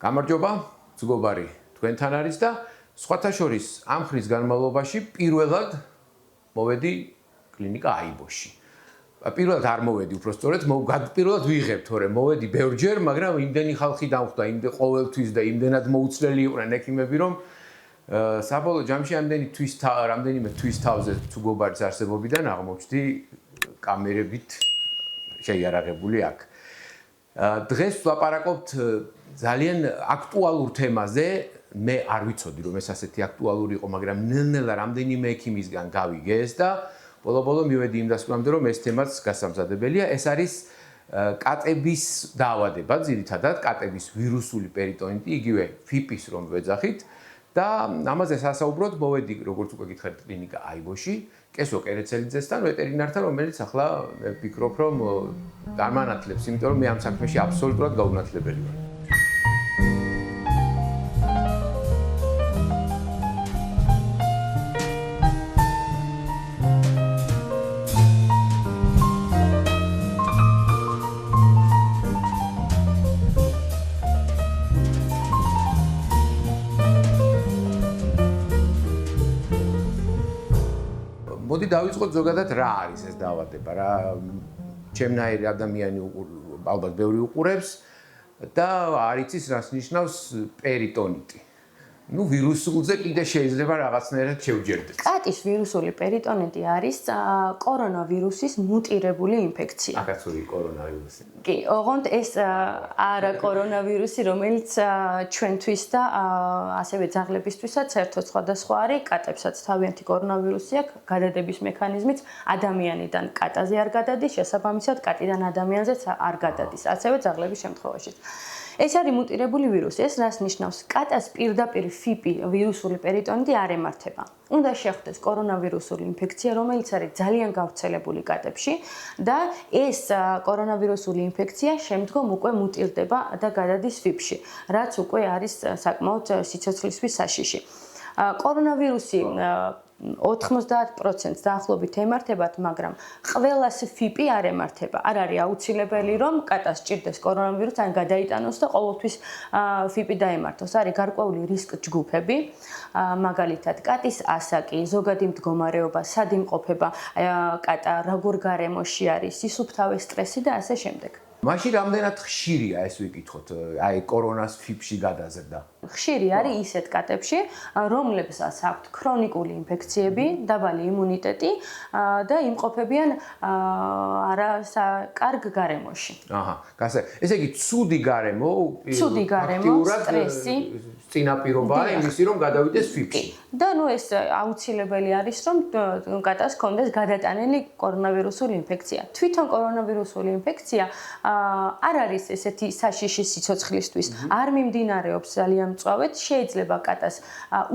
გამარჯობა, მეგობარი, თქვენთან არის და სხვათა შორის ამ ხნის განმავლობაში პირველად მოვედი კლინიკა აიბოში. პირველად არ მოვედი, უბრალოდ პირველად ვიღებ, თორემ მოვედი ბევრჯერ, მაგრამ იმდენი ხალხი დამხვდა, ყოველთვის და იმდენად მოუცლელი იყვნენ ექიმები, რომ საბოლოო ჯამში რამდენიმე თვის თავზე მეგობარის არსებობიდან აღმოჩნდი კამერებით შეიარაღებული აქ. დღეს ვლაპარაკობთ ძალიან აქტუალურ თემაზე, მე არ ვიცოდი რომ ეს ასეთი აქტუალური იყო, მაგრამ ნელ-ნელა რამდენიმე ექიმისგან გავიგე ეს და ბოლო-ბოლო მივედი იმ დასკვნამდე, რომ ეს თემაც გასამზადებელია. ეს არის კატების დაავადება, ძირითადად კატების ვირუსული პერიტონიტი, იგივე ფიპის რომ ვეძახით და ამაზე სასაუბროდ მოვედი, როგორც უკვე გითხარით, კლინიკა აიბოში, კესო კერეცელიძესთან, ვეტერინართან, რომელიც ახლა მე ვფიქრობ, რომ განმანათლებს, იმიტომ რომ მე ამ საქმეში აბსოლუტურად გაუნათლებელი ვარ. მოდი დავიწყოთ ზოგადად რა არის ეს დაავადება, რა ჩემნაირი ადამიანი ალბათ ბევრი უყურებს და არ იცის რას ნიშნავს პერიტონიტი. ნუ ვირუსულზე კიდე შეიძლება რაღაცნაირად შევჯერდეთ. კატის ვირუსული პერიტონიტი არის კორონავირუსის მუტირებული ინფექცია. აკაცური კორონავირუსი. კი, ოღონდ ეს არა კორონავირუსი, რომელიც ჩვენთვის და ასევე ძაღლებისთვისაც ერთად სხვადასხვა არის, კატებსაც თავიანთი კორონავირუსი აქვს, გადადების მექანიზმიც ადამიანიდან კატაზე არ გადადის, შესაბამისად კატიდან ადამიანზეც არ გადადის, ასევე ძაღლების შემთხვევაშიც. ეს არის მუტირებული ვირუსი. ეს რას ნიშნავს? კატას პირდაპირ ფიპი ვირუსული პერიტონიტი არ ემართება. უნდა შეხვდეს კორონავირუსული ინფექცია, რომელიც არის ძალიან გავრცელებული კატებში და ეს კორონავირუსული ინფექცია შემდგომ უკვე მუტირდება და გადადის ფიპში, რაც უკვე არის საკმაოდ სიცოცხლისთვის საშიში. კორონავირუსი 90% დაახლოებით ემართებათ, მაგრამ ყველას ფიპი არ ემართება. არ არის აუცილებელი, რომ კატას სჭირდეს კორონავირუსი, ან გადაიტანოს და ყოველთვის ფიპი დაემართოს. არის გარკვეული რისკ ჯგუფები, მაგალითად, კატის ასაკი, ზოგადი მდგომარეობა, სად იმყოფება კატა, როგორ გარემოში არის, სისუფთავე, სტრესი და ასე შემდეგ. მაშინ რამდენად ხშირია ეს ვიკითხოთ, აი კორონას ფიფში გადაზრდა? ხშირი არის ისეთ კატებში, რომლებსაც აქვთ ქრონიკული ინფექციები, დაბალი იმუნიტეტი და იმყოფებიან კარგ გარემოში. აჰა, ესე იგი ცუდი გარემო, სტრესი, წინაპირობაა იმისი, რომ გადავიდეს ფიფში. და ნუ ეს აუცილებელი არის, რომ კატას ჰქონდეს გადატანილი კორონავირუსული ინფექცია. თვითონ კორონავირუსული ინფექცია არ არის ესეთი საშიში სიცოცხლისთვის, არ მიმდინარეობს ძალიან მწვავედ, შეიძლება კატას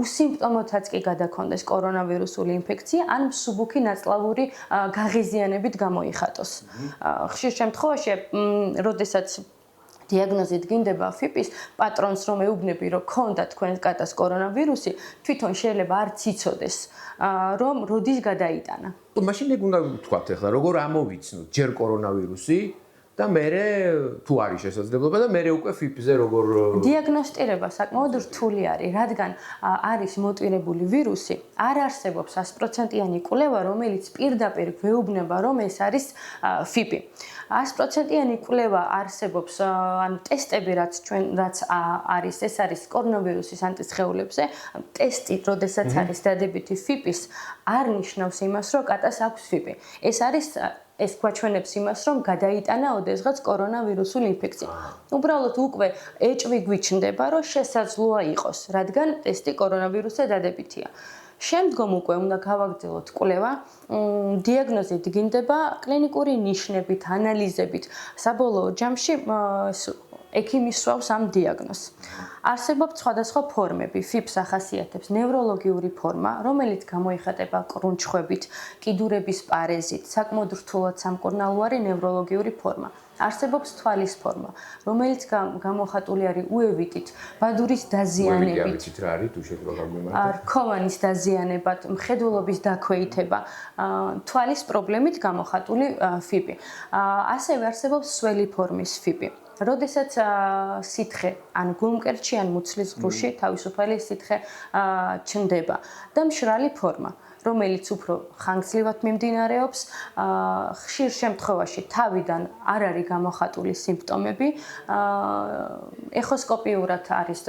უსიმპტომოთაც კი გადაქონდეს კორონავირუსული ინფექცია, ან მსუბუქი ნაწლავური გაღიზიანებით გამოიხატოს. ხშირ შემთხვევაში, როდესაც დიაგნოზი დგინდება ფიპის, პატრონს რომ ეუბნები, რომ ქონდა თქვენ კატას კორონავირუსი, თვითონ შეიძლება არც იცოდეს, რომ როდის გადაიტანა. მაშინ ეგ უნდა ვთქვათ ახლა, როგორ ამოვიცნოთ ჯერ კორონავირუსი და მერე თუ არის შესაძლებლობა და მერე უკვე ფიფზე როგორ დიაგნოსტირება საკმაოდ რთული არის, რადგან არის მოტირებული ვირუსი, არ არსებობს 100%-იანი კვლევა, რომელიც პირდაპირ გვეუბნება, რომ ეს არის ფიპი. 100%-იანი კვლევა არსებობს, ანუ ტესტები, რაც არის, ეს არის კორონავირუსის ანტისხეულებზე, ტესტი, როდესაც არის დადებითი ფიპის, არ ნიშნავს იმას, რომ კატას აქვს ფიპი. ეს გვაჩვენებს იმას, რომ გადაიტანა ოდესღაც კორონავირუსული ინფექცია. უბრალოდ უკვე ეჭვი გვიჩნდება, რომ შესაძლოა იყოს, რადგან ტესტი კორონავირუსზე დადებითია. შემდგომ უკვე უნდა გავაგრძელოთ კვლევა, დიაგნოზი დგინდება კლინიკური ნიშნებით, ანალიზებით. საბოლოო ჯამში ექიმი სვავს ამ დიაგნოზს. არსებობს სხვადასხვა ფორმები, ფიპს ახასიათებს ნევროლოგიური ფორმა, რომელიც გამოიხატება კრუნჩხვებით, კიდურების პარეზით, საკმაოდ რთულად სამკურნალო არის ნევროლოგიური ფორმა. არსებობს თვალის ფორმა, რომელიც გამოხატული არის უევიტით, ბადურის დაზიანებით, რა არის თუ შეგრო გამიმართა? რქოვანის დაზიანებად, მხედველობის დაქვეითება, თვალის პრობლემით გამოხატული ფიბი. ასევე არსებობს სველი ფორმის ფიბი. როდესაც სითხე ან გულმკერდში ან მუცლის ღრუში თავისუფალი სითხე ჩნდება და მშრალი ფორმა, რომელიც უფრო ხანგრძლივად მიმდინარეობს, ხშირ შემთხვევაში თავიდან არ არის გამოხატული სიმპტომები, ეხოსკოპიურად არის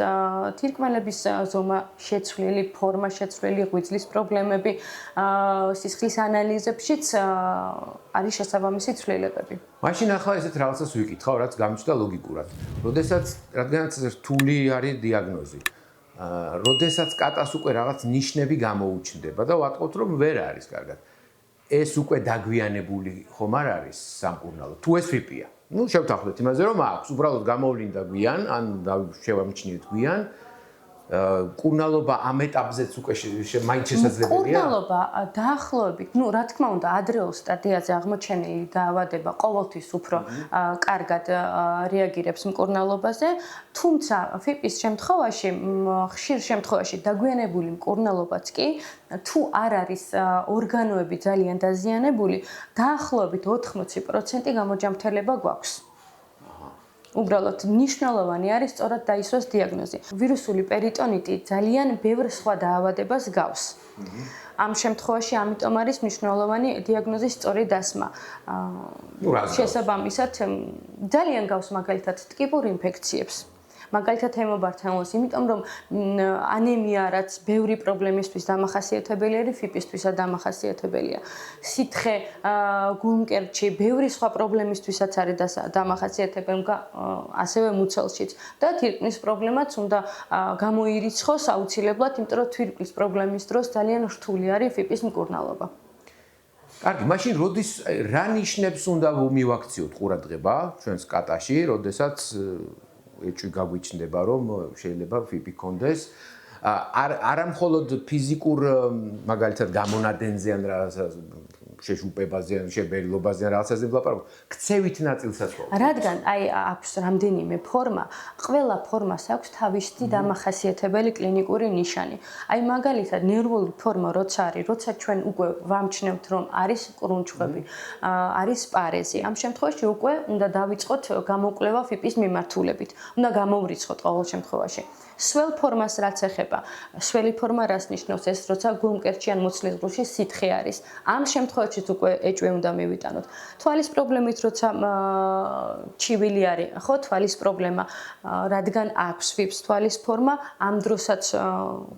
თირკმელების ზომა შეცვლილი, ფორმა შეცვლილი, ღვიძლის პრობლემები, სისხლის ანალიზებშიც არის შესაბამისი ცვლილებები. მაშინ ახლა ესეთ რაღაცას ვიკითხავ, რაც გამიჩნდა ლოგიკურად. რადგანაც რთული არის დიაგნოზი. როდესაც კატას უკვე რაღაც ნიშნები გამოუჩნდება და ვატყობთ რომ ვერ არის კარგად. ეს უკვე დაგვიანებული ხომ არ არის სამკურნალო. თუ ეს ფიპია. ნუ შევთანხმდეთ იმაზე რომ აქვს, უბრალოდ გამოვლინდა გვიან, ან შევამჩნიეთ გვიან. კურნალობა ამ ეტაპზეც უკვე მაინც შესაძლებელია? კურნალობა დაახლოებით, ნუ რა თქმა უნდა, ადრეულ სტადიაზე აღმოჩენილი დაავადება ყოველთვის უფრო კარგად რეაგირებს მკურნალობაზე, თუმცა ფიპის შემთხვევაში, ხშირ შემთხვევაში დაგვიანებული მკურნალობაც კი, თუ არ არის ორგანოები ძალიან დაზიანებული, დაახლოებით 80% გამოჯამრთელება გვაქვს. უბრალოდ მნიშვნელოვანი არის სწორად დაისვას დიაგნოზი. ვირუსული პერიტონიტი ძალიან ბევრ სხვა დაავადებას გავს. ამ შემთხვევაში ამიტომ არის მნიშვნელოვანი დიაგნოზის სწორი დასმა. შესაბამისად ძალიან გავს მაგალითად ტკიპურ ინფექციებს. მაგალითად ჰემობართენლოზი, იმიტომ რომ ანემია რაც ბევრი პრობლემისთვის დამახასიათებელი არის, ფიპისთვისაც დამახასიათებელია. სითხე გულმკერდში ბევრი სხვა პრობლემისთვისაც არის დამახასიათებელი, ასევე მუცელშიც და თირკმლის პრობლემაც უნდა გამოირიცხოს აუცილებლად, იმიტომ რომ თირკმლის პრობლემის დროს ძალიან რთული არის ფიპის მკურნალობა. კარგი, მაშინ როდის რა ნიშნებს უნდა მივაქციოთ ყურადღება ჩვენს კატაში, როდესაც ეჭვი გაგვიჩნდება, რომ შეიძლება ფიპი კონდეს. არა მხოლოდ ფიზიკურ მაგალითად გამონადენზე ან რაღაცა შეშუპებაზე ან შებერილობაზე ან რაღაცაზე ვლაპარაკობ, ქცევით ნაწილსაც ხო? რადგან აქვს რამდენიმე ფორმა, ყველა ფორმას აქვს თავისი დამახასიათებელი კლინიკური ნიშანი. მაგალითად, ნერვული ფორმა როცა არის, როცა ჩვენ უკვე ვამჩნევთ, რომ არის კრუნჩხვები, არის პარეზი. ამ შემთხვევაში უკვე უნდა დავიწყოთ გამოკვლევა ფიპის მიმართულებით. უნდა გამოვრიცხოთ ყოველ შემთხვევაში. სველ ფორმას რაც ეხება, სველი ფორმა რას ნიშნავს? ეს როცა გულმკერდში ან მუცლის ღრუში სითხე არის. ამ შემთხვევაშიც უკვე ეჭვი უნდა მივიტანოთ. თვალის პრობლემით როცა ჩივილი არის, ხო, თვალის პრობლემა, რადგან აქვს ფიპს თვალის ფორმა, ამ დროსაც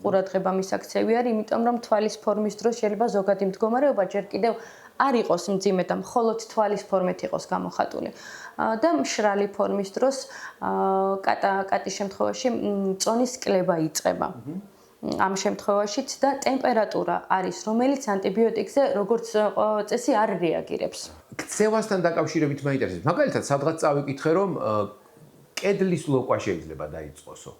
ყურადღება მისაქცევი არის, იმიტომ რომ თვალის ფორმის დროს შეიძლება ზოგადი მდგომარეობა ჯერ კიდევ არ იყოს მძიმე და მხოლოდ თვალის ფორმით იყოს გამოხატული. და მშრალი ფორმის დროს კატის შემთხვევაში წონის კლება იწყება. ამ შემთხვევაშიც და ტემპერატურა არის, რომელიც ანტიბიოტიკზე როგორც წესი არ რეაგირებს. ქცევასთან დაკავშირებით მაინტერესებს. მაგალითად, სადღაც წავიკითხე, რომ კედლის ლოკვა შეიძლება დაიწყოსო.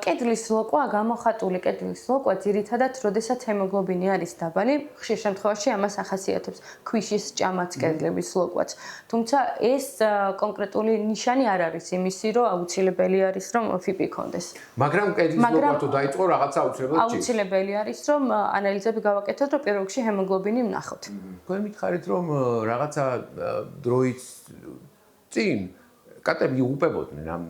კედლის ლოკვა, გამოხატული კედლის ლოკვა ძირითადად, როდესაც ჰემოგლობინი არის დაბალი, ხშირ შემთხვევაში ამას ახასიათებს ქვიშის ჭამაც კედლების ლოკვაც. თუმცა ეს კონკრეტული ნიშანი არ არის იმისი, რომ აუცილებელი არის, რომ ფიპი კონდეს. მაგრამ კედლის ლოკვა თუ დაიწყო, რაღაცა აუცილებლად ჭირს. აუცილებელი არის, რომ ანალიზები გავაკეთოთ, რომ პირველ რიგში ჰემოგლობინი ვნახოთ. თქვენ მითხარით, რომ რაღაცა დროის წინ კატები იღუპებოდნენ ამ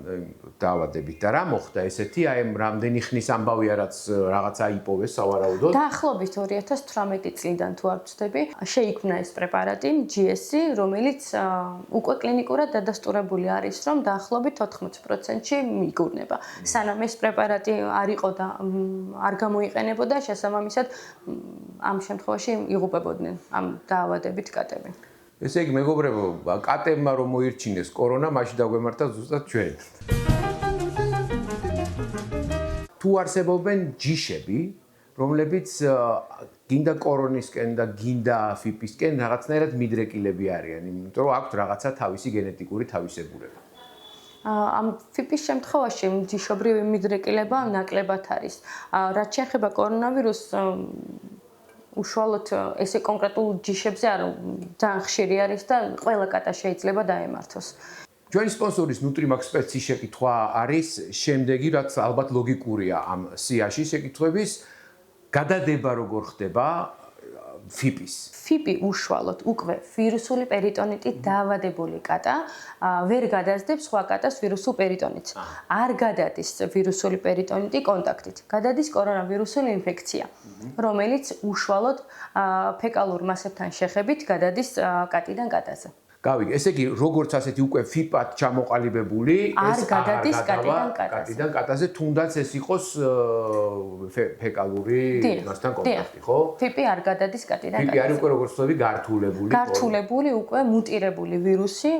დაავადებით და რა მოხდა ესეთი რამდენი ხნის ამბავია რაც რაღაცა იპოვეს სავარაუდოდ? დაახლოებით 2018 წლიდან თუ არ ვცდები, შეიქმნა ეს პრეპარატი GSC, რომელიც უკვე კლინიკურად დადასტურებული არის, რომ დაახლოებით 80%-ში მიგურნება. სანამ ეს პრეპარატი არ იყო და არ გამოიყენებოდა, შესაბამისად ამ შემთხვევაში იღუპებოდნენ ამ დაავადებით კატები. ესე იგი, მეგობრებო, კატებმა რომ მოირჩინეს კორონა, მაშინ დაგვემართა ზუსტად ჩვენ. თუ არსებობენ ჯიშები, რომლებიც გინდა კორონისკენ და გინდა ფიპისკენ რაღაცნაირად მიდრეკილები არიან, იმიტომ რომ აქვთ რაღაცა თავისი გენეტიკური თავისებურება. ამ ფიპის შემთხვევაში ჯიშობრივი მიდრეკილება ნაკლებად არის. რაც შეეხება კორონავირუსს უშუალოდ ესე კონკრეტულ ჯიშებზე არ ძალიან ხშირი არის და ყველა კატა შეიძლება დაემართოს. ჩვენი სპონსორის NutriMax სპეციის შეკითხვა არის შემდეგი, რაც ალბათ ლოგიკურია ამ სიაში შეკითხვების. გადადება როგორ ხდება ფიპის? ფიპი უშუალოდ უკვე ვირუსული პერიტონიტით დაავადებული კატა ვერ გადაძდებს სხვა კატას ვირუსულ პერიტონიტს. არ გადადის ვირუსული პერიტონიტი კონტაქტით. გადადის კორონავირუსული ინფექცია, რომელიც უშუალოდ ფეკალურ მასებთან შეხებით გადადის კატიდან კატაზე. გავიგე, ესე იგი, როგორც ასეთი უკვე ფიპად ჩამოყალიბებული, არ გადადის კატიდან კატაზე, თუნდაც ეს იყოს ფეკალური მასთან კონტაქტი, ხო? ფიპი არ გადადის კატიდან კატაზე. ფიპი არის უკვე როგორც ვთქვი, გართულებული უკვე მუტირებული ვირუსი,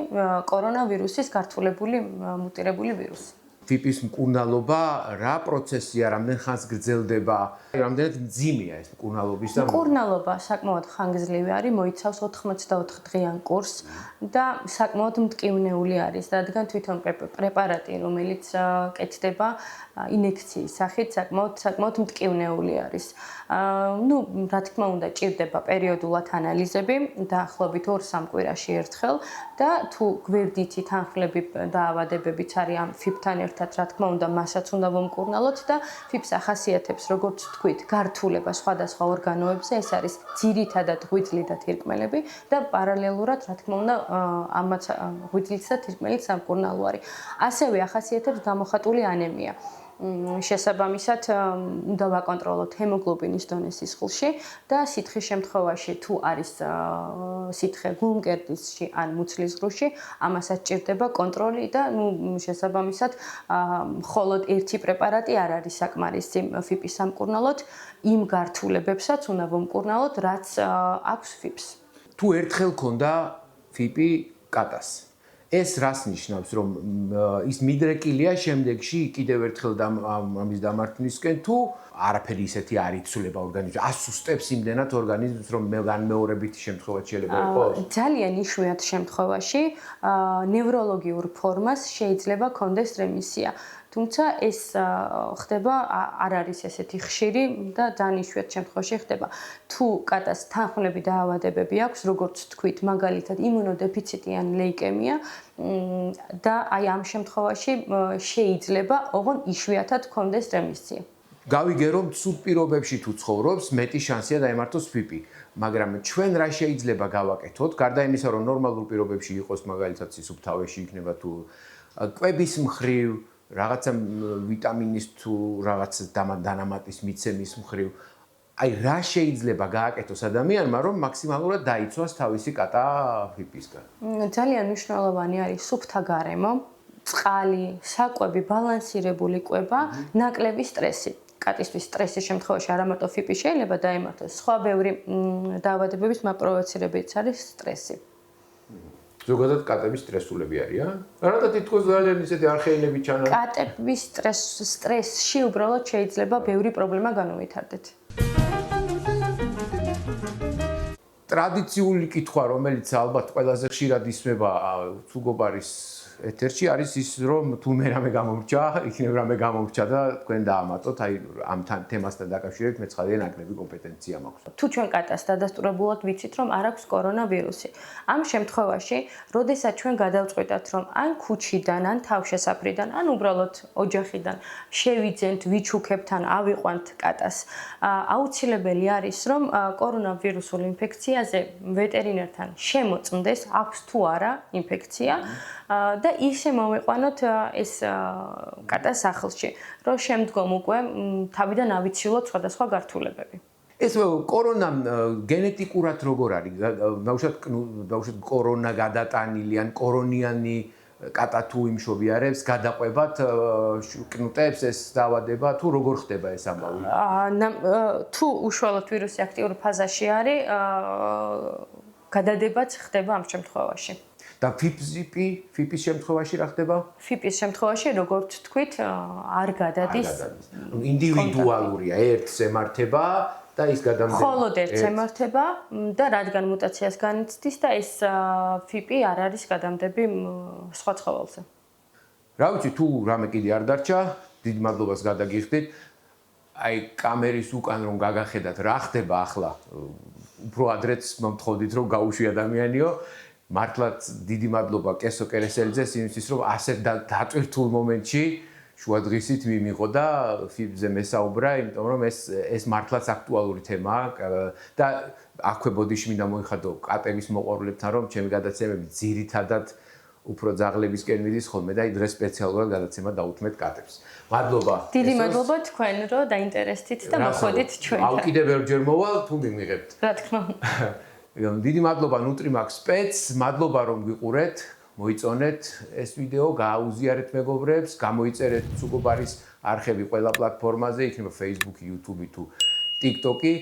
კორონავირუსის გართულებული მუტირებული ვირუსი. ფიპის მკურნალობა რა პროცესია, რამდენ ხანს გრძელდება, რამდენად მძიმეა ეს მკურნალობის და მკურნალობა საკმაოდ ხანგრძლივი არის, მოიცავს 84 დღიან კურსს და საკმაოდ მტკივნეული არის, რადგან თვითონ პრეპარატი, რომელიც კეთდება ინექციის სახით, საკმაოდ მტკივნეული არის. რა თქმა უნდა, ჭირდება პერიოდულად ანალიზები, დაახლოებით 2-3 კვირაში ერთხელ და თუ გვერდითი თანხლები დაავადებებიც არის ამ ფიპთან ერთად, რა თქმა უნდა, მასაც უნდა ვომკურნალოთ და ფიპს ახასიათებს, როგორც ვთქვით, გართულება სხვადასხვა ორგანოებზე, ეს არის ძირითადად ღვიძლი და თირკმელები და პარალელურად, რა თქმა უნდა, ამაც ღვიძლიც და თირკმელიც სამკურნალო არის. ასევე ახასიათებს გამოხატული ანემია. შესაბამისად უნდა ვაკონტროლოთ ჰემოგლობინის დონე სისხლში და სითხის შემთხვევაში თუ არის სითხე გულმკერდისში ან მუცლის ღრუში, ამასაც ჭირდება კონტროლი და შესაბამისად მხოლოდ ერთი პრეპარატი არ არის საკმარისი ფიპის სამკურნალოდ, იმ გართულებებსაც უნდა ვომკურნალოთ, რაც აქვს ფიპს. თუ ერთხელ ქონდა ფიპი კატას, ეს რას ნიშნავს, რომ ის მიდრეკილია შემდეგში კიდევ ერთხელ ამის დამართვისკენ, თუ არაფერი ისეთი არ იცვლება ორგანიზმში, ასუსტებს იმდენად ორგანიზმს, რომ განმეორებითი შემთხვევა შეიძლება იყოს? ძალიან იშვიათ შემთხვევაში ნევროლოგიურ ფორმას შეიძლება კონდეს რემისია. თუმცა ეს ხდება არ არის ესეთი ხშირი და ძალიან იშვიათ შემთხვევაში ხდება. თუ კატას თანხმლები დაავადებები აქვს, როგორც თქვით, მაგალითად იმუნოდეფიციტი ან ლეიკემია და აი ამ შემთხვევაში შეიძლება ოღონ იშვიათად კონდეს რემისია. გავიგე, რომ ცუდ პირობებში თუ ცხოვრობს, მეტი შანსია დაემართოს ფიპი. მაგრამ ჩვენ რა შეიძლება გავაკეთოთ, გარდა იმისა, რომ ნორმალურ პირობებში იყოს, მაგალითად სისუფთავეში იქნება თუ კვების მხრივ, რაღაცა ვიტამინის თუ რაღაც დანამატის მიცემის მხრივ, აი რა შეიძლება გააკეთოს ადამიანმა, რომ მაქსიმალურად დაიცვას თავისი კატა ფიპისგან? ძალიან მნიშვნელოვანი არის სუფთა გარემო, წყალი, საკვები, ბალანსირებული კვება, ნაკლები სტრესი. კატისთვის სტრესის შემთხვევაში არა მარტო ფიპი შეიძლება დაემართოს, სხვა ბევრი დაავადებების მაპროვოცირებიც არის სტრესი. ზოგადად კატები სტრესულები არიან? რატო თითქოს ძალიან ისეთი არხეინები ჩანან? კატების სტრესში უბრალოდ შეიძლება ბევრი პრობლემა განუვითარდეთ. ტრადიციული კითხვა, რომელიც ალბათ ყველაზე ხშირად ისმება თუგობარის ეთერში, არის ის, რომ თუ მე რამე გამომრჩა, იქნებ რამე გამომრჩა და თქვენ დაამატოთ, აი ამ თემასთან დაკავშირებით მე ცხადია ნაკლები კომპეტენცია მაქვს. თუ ჩვენ კატას დადასტურებულად ვიცით, რომ არ აქვს კორონავირუსი, ამ შემთხვევაში, როდესაც ჩვენ გადავწყვიტათ, რომ ან ქუჩიდან, ან თავშესაფრიდან, ან უბრალოდ ოჯახიდან შევიძენთ, ვიჩუქებთ ან ავიყვანთ კატას, აუცილებელი არის, რომ კორონავირუსულ ინფექციაზე ვეტერინერთან შემოწმდეს, აქვს თუ არა ინფექცია და ისე მოვიყვანოთ ეს კატა სახლში, რომ შემდგომ უკვე თავიდან ავიცილოთ სხვადასხვა გართულებები. ეს კორონა გენეტიკურად როგორ არის? ბავშვად კორონა გადატანილი ან კორონიანი კატა თუ იმშობიარებს, გადაყვებათ კნუტებს ეს დაავადება თუ როგორ ხდება ეს ამბავი? თუ უშუალოდ ვირუსი აქტიურ ფაზაში არის, გადადებაც ხდება ამ შემთხვევაში. და ფიპის შემთხვევაში რა ხდება? ფიპის შემთხვევაში, როგორც თქვით, არ გადადის. ინდივიდუალურია, ერთს ემართება და ის გადამდები. მხოლოდ ერთს ემართება და რადგან მუტაციას განიცდის და ეს ფიპი არ არის გადამდები სხვა ცხოველზე. რა ვიცი, თუ რამე კიდე არ დარჩა, დიდ მადლობას გადაგიხდით. აი კამერის უკან რომ გაგახედათ რა ხდება ახლა უფრო ადრეც მომთხოვდით რომ გაუშვი ადამიანიო მართლაც დიდი მადლობა კესო კერესელიძეს იმისთვის რომ ასე დატვირთულ მომენტში შუადღისით მიმიღო და ფიბზე მესაუბრა იმიტომ რომ ეს მართლაც აქტუალური თემაა და აქვე ბოდიში მინდა მოიხადო კატების მოყვარულებთან რომ ჩემი გადაცემები ძირითადად უფრო ძაღლებისკენ მიდის ხოლმე და დღეს სპეციალურად გადაცემა დაუთმეთ კატებს. მადლობა. დიდი მადლობა თქვენ რომ დაინტერესდით და მოხვედით ჩვენთან. აუ კიდევ ერთჯერ მოვალ თუ მიმიღებთ. რა თქმა უნდა. დიდი მადლობა ნუტრიმაქს სპეცს, მადლობა რომ გიყურეთ, მოიწონეთ ეს ვიდეო, გააუზიარეთ მეგობრებს, გამოიწერეთ სუგობარის არხები ყველა პლატფორმაზე, იქნება Facebook, YouTube თუ TikTok-ი.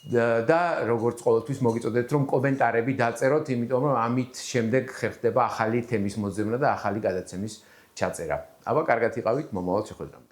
და როგორც ყოველთვის მოგიწოდეთ რომ კომენტარები დაწეროთ, იმიტომ რომ ამით შემდეგ ხერხდება ახალი თემის მოძებნა და ახალი გადაცემის ჩაწერა. აბა კარგად იყავით, მომავალ შეხვედრამდე.